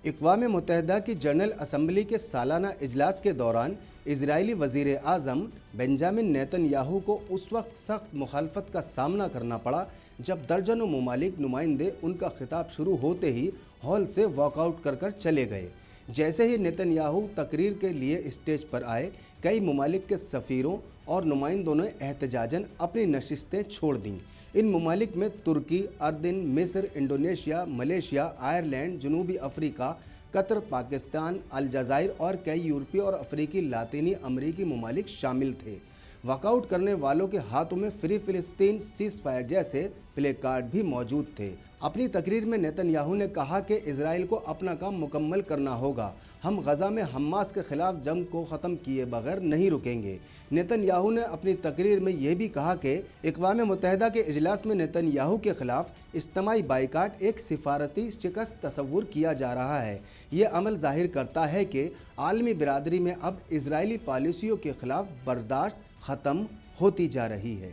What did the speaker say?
اقوام متحدہ کی جنرل اسمبلی کے سالانہ اجلاس کے دوران اسرائیلی وزیر اعظم بنجامن نیتن یاہو کو اس وقت سخت مخالفت کا سامنا کرنا پڑا جب درجنوں ممالک نمائندے ان کا خطاب شروع ہوتے ہی ہال سے واک آؤٹ کر چلے گئے۔ جیسے ہی نیتن یاہو تقریر کے لیے اسٹیج پر آئے، کئی ممالک کے سفیروں اور نمائندوں نے احتجاجاً اپنی نشستیں چھوڑ دیں۔ ان ممالک میں ترکی، اردن، مصر، انڈونیشیا، ملیشیا، آئرلینڈ، جنوبی افریقہ، قطر، پاکستان، الجزائر اور کئی یورپی اور افریقی لاطینی امریکی ممالک شامل تھے۔ واک آؤٹ کرنے والوں کے ہاتھوں میں فری فلسطین سیز فائر جیسے پلے کارڈ بھی موجود تھے۔ اپنی تقریر میں نیتن یاہو نے کہا کہ اسرائیل کو اپنا کام مکمل کرنا ہوگا۔ ہم غزہ میں حماس کے خلاف جنگ کو ختم کیے بغیر نہیں رکیں گے۔ نیتن یاہو نے اپنی تقریر میں یہ بھی کہا کہ اقوام متحدہ کے اجلاس میں نیتن یاہو کے خلاف اجتماعی بائیکاٹ ایک سفارتی شکست تصور کیا جا رہا ہے۔ یہ عمل ظاہر کرتا ہے کہ عالمی برادری میں اب اسرائیلی پالیسیوں کے خلاف برداشت ختم ہوتی جا رہی ہے۔